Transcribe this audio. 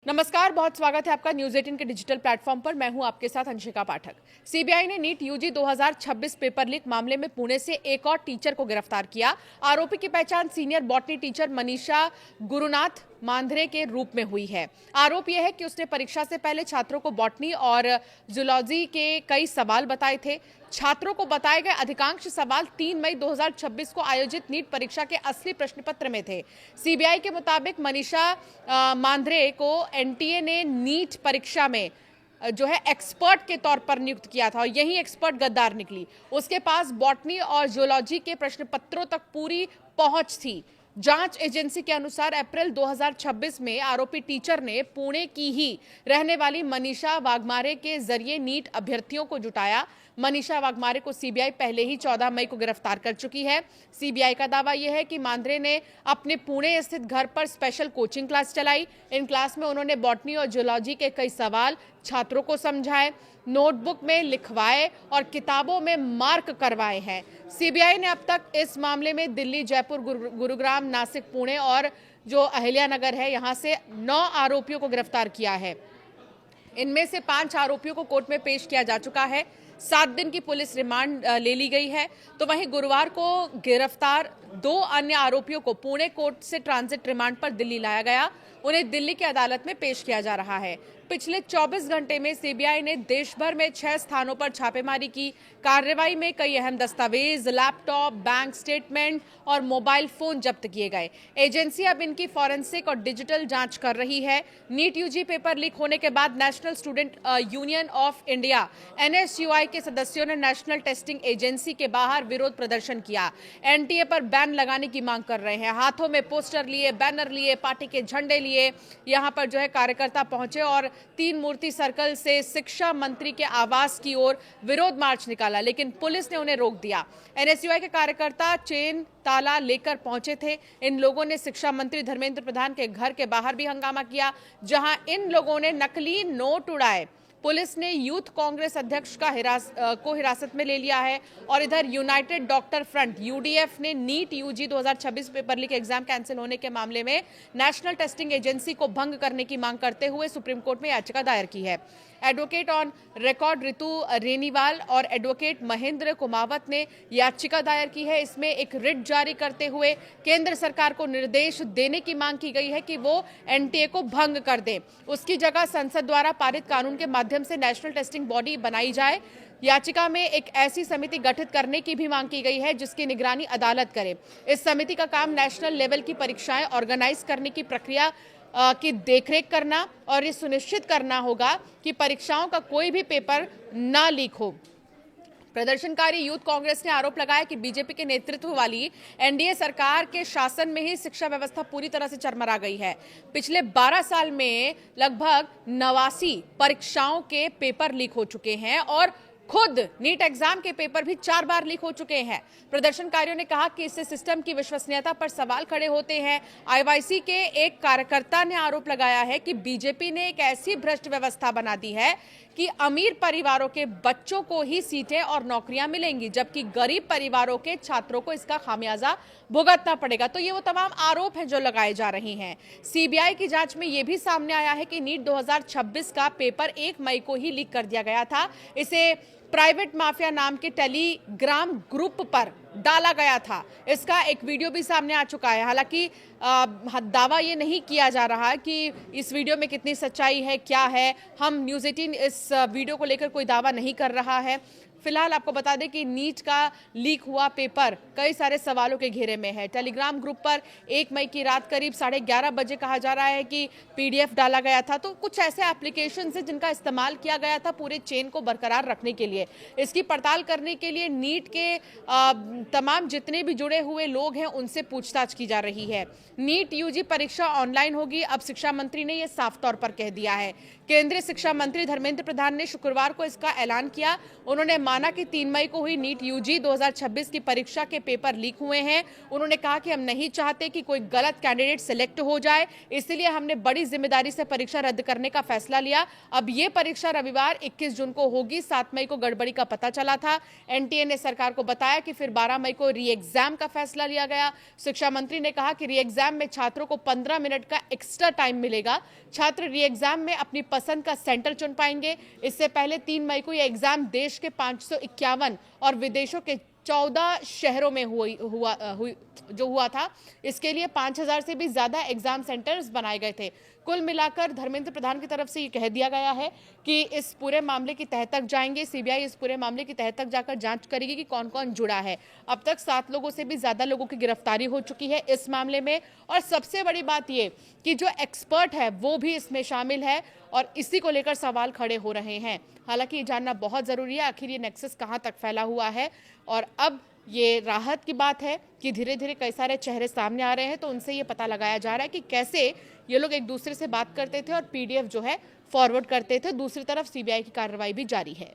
नमस्कार, बहुत स्वागत है आपका न्यूज 18 के डिजिटल प्लेटफॉर्म पर। मैं हूं आपके साथ अंशिका पाठक। सीबीआई ने नीट यूजी 2026 पेपर लीक मामले में पुणे से एक और टीचर को गिरफ्तार किया। आरोपी की पहचान senior botany teacher Manisha Gurunath Mandhare के रूप में हुई है। आरोप यह है कि उसने परीक्षा से पहले छात्रों को बॉटनी और जूलॉजी के कई सवाल बताए थे। छात्रों को बताए गए अधिकांश सवाल 3 मई 2026 को आयोजित नीट परीक्षा के असली प्रश्न पत्र में थे। सीबीआई के मुताबिक मनीषा मांधरे को एनटीए ने नीट परीक्षा में जो है एक्सपर्ट के तौर पर नियुक्त किया था और यही एक्सपर्ट गद्दार निकली। उसके पास बॉटनी और जूलॉजी के प्रश्न पत्रों तक पूरी पहुंच थी। जांच एजेंसी के अनुसार अप्रैल 2026 में आरोपी टीचर ने पुणे की ही रहने वाली मनीषा वाघमारे के जरिए नीट अभ्यर्थियों को जुटाया। मनीषा वाघमारे को सीबीआई पहले ही 14 मई को गिरफ्तार कर चुकी है। सीबीआई का दावा यह है कि मांधरे ने अपने पुणे स्थित घर पर स्पेशल कोचिंग क्लास चलाई। इन क्लास में उन्होंने बॉटनी और जूलॉजी के कई सवाल छात्रों को समझाए, नोटबुक में लिखवाए और किताबों में मार्क करवाए हैं। सीबीआई ने अब तक इस मामले में दिल्ली, जयपुर, गुरुग्राम, नासिक, पुणे और जो अहिल्यानगर है यहां से 9 आरोपियों को गिरफ्तार किया है। इनमें से 5 आरोपियों को कोर्ट में पेश किया जा चुका है। 7 दिन की पुलिस रिमांड ले ली गई है। तो वहीं गुरुवार को गिरफ्तार 2 अन्य आरोपियों को पुणे कोर्ट से ट्रांजिट रिमांड पर दिल्ली लाया गया। उन्हें दिल्ली की अदालत में पेश किया जा रहा है। पिछले 24 घंटे में सीबीआई ने देश भर में 6 स्थानों पर छापेमारी की। कार्रवाई में कई अहम दस्तावेज, लैपटॉप, बैंक स्टेटमेंट और मोबाइल फोन जब्त किए गए। एजेंसी अब इनकी फॉरेंसिक और डिजिटल जांच कर रही है। नीट यूजी पेपर लीक होने के बाद national student union of India NSUI के सदस्यों ने नेशनल टेस्टिंग एजेंसी के बाहर विरोध प्रदर्शन किया। एनटीए पर बैन लगाने की मांग कर रहे हैं। हाथों में पोस्टर लिए, बैनर लिए, पार्टी के झंडे लिए यहां पर जो है कार्यकर्ता पहुंचे और 3 मूर्ति सर्कल से शिक्षा मंत्री के आवास की ओर विरोध मार्च निकाला, लेकिन पुलिस ने उन्हें रोक दिया। एनएसयूआई के कार्यकर्ता चेन ताला लेकर पहुंचे थे। इन लोगों ने शिक्षा मंत्री धर्मेंद्र प्रधान के घर के बाहर भी हंगामा किया, जहां इन लोगों ने नकली नोट उड़ाए। पुलिस ने यूथ कांग्रेस अध्यक्ष को हिरासत में ले लिया है और इधर यूनाइटेड डॉक्टर फ्रंट यूडीएफ ने NEET UG 2026 paper leak exam cancel होने के मामले में नेशनल टेस्टिंग एजेंसी को भंग करने की मांग करते हुए सुप्रीम कोर्ट में याचिका दायर की है। एडवोकेट ऑन रिकॉर्ड रितु रेनीवाल और एडवोकेट महेंद्र कुमावत ने याचिका दायर की है। इसमें एक रिट जारी करते हुए केंद्र सरकार को निर्देश देने की मांग की गई है कि वो एनटीए को भंग कर दे, उसकी जगह संसद द्वारा पारित कानून के माध्यम से नेशनल टेस्टिंग बॉडी बनाई जाए। याचिका में एक ऐसी समिति गठित करने की भी मांग की गई है जिसकी निगरानी अदालत करे। इस समिति का काम नेशनल लेवल की परीक्षाएं ऑर्गेनाइज करने की प्रक्रिया की देखरेख करना और ये सुनिश्चित करना होगा कि परीक्षाओं का कोई भी पेपर ना लीक हो। प्रदर्शनकारी यूथ कांग्रेस ने आरोप लगाया कि बीजेपी के नेतृत्व वाली एनडीए सरकार के शासन में ही शिक्षा व्यवस्था पूरी तरह से चरमरा गई है। पिछले 12 साल में लगभग 89 परीक्षाओं के पेपर लीक हो चुके हैं और खुद नीट एग्जाम के पेपर भी 4 बार लीक हो चुके हैं। प्रदर्शनकारियों ने कहा कि इससे सिस्टम की विश्वसनीयता पर सवाल खड़े होते हैं। आईवाईसी के एक कार्यकर्ता ने आरोप लगाया है कि बीजेपी ने एक ऐसी भ्रष्ट व्यवस्था बना दी है कि अमीर परिवारों के बच्चों को ही सीटें और नौकरियां मिलेंगी, जबकि गरीब परिवारों के छात्रों को इसका खामियाजा भुगतना पड़ेगा। तो ये वो तमाम आरोप हैं जो लगाए जा रहे हैं। सीबीआई की जांच में यह भी सामने आया है कि नीट 2026 का पेपर 1 मई को ही लीक कर दिया गया था। इसे प्राइवेट माफिया नाम के टेलीग्राम ग्रुप पर डाला गया था। इसका एक वीडियो भी सामने आ चुका है। हालांकि दावा ये नहीं किया जा रहा कि इस वीडियो में कितनी सच्चाई है, क्या है। हम न्यूज़ 18 इस वीडियो को लेकर कोई दावा नहीं कर रहा है। फिलहाल आपको बता दें कि नीट का लीक हुआ पेपर कई सारे सवालों के घेरे में है। टेलीग्राम ग्रुप पर 1 मई की रात करीब 11:30 बजे कहा जा रहा है कि पीडीएफ डाला गया था। तो कुछ ऐसे एप्लीकेशन हैं जिनका इस्तेमाल किया गया था पूरे चेन को बरकरार रखने के लिए। इसकी पड़ताल करने के लिए नीट के तमाम जितने भी जुड़े हुए लोग हैं उनसे पूछताछ की जा रही है। नीट यूजी परीक्षा ऑनलाइन होगी, अब शिक्षा मंत्री ने यह साफ तौर पर कह दिया है। केंद्रीय शिक्षा मंत्री धर्मेंद्र प्रधान ने शुक्रवार को इसका ऐलान किया। उन्होंने माना कि 3 मई को हुई नीट यूजी 2026 की परीक्षा के पेपर लीक हुए हैं। उन्होंने कहा कि हम नहीं चाहते कि कोई गलत कैंडिडेट सिलेक्ट हो जाए, इसलिए हमने बड़ी जिम्मेदारी से परीक्षा रद्द करने का फैसला लिया। अब ये परीक्षा रविवार 21 जून को होगी। 7 मई को गड़बड़ी का पता चला था। एनटीए ने सरकार को बताया कि फिर 12 मई को री एग्जाम का फैसला लिया गया। शिक्षा मंत्री ने कहा कि री एग्जाम में छात्रों को 15 मिनट का एक्स्ट्रा टाइम मिलेगा। छात्र री एग्जाम में अपनी पसंद का सेंटर चुन पाएंगे। इससे पहले 3 मई को यह एग्जाम देश के 551 और विदेशों के 14 शहरों में हुआ था। इसके लिए 5000 से भी ज्यादा एग्जाम सेंटर्स बनाए गए थे। कुल मिलाकर धर्मेंद्र प्रधान की तरफ से ये कह दिया गया है कि इस पूरे मामले की तह तक जाएंगे। सीबीआई इस पूरे मामले की तह तक जाकर जांच करेगी कि कौन कौन जुड़ा है। अब तक 7 लोगों से भी ज्यादा लोगों की गिरफ्तारी हो चुकी है इस मामले में। और सबसे बड़ी बात ये कि जो एक्सपर्ट है वो भी इसमें शामिल है और इसी को लेकर सवाल खड़े हो रहे हैं। हालांकि ये जानना बहुत जरूरी है आखिर ये नेक्सस कहां तक फैला हुआ है। और अब ये राहत की बात है कि धीरे धीरे कई सारे चेहरे सामने आ रहे हैं, तो उनसे ये पता लगाया जा रहा है कि कैसे ये लोग एक दूसरे से बात करते थे और पीडीएफ जो है फॉरवर्ड करते थे। दूसरी तरफ सीबीआई की कार्रवाई भी जारी है।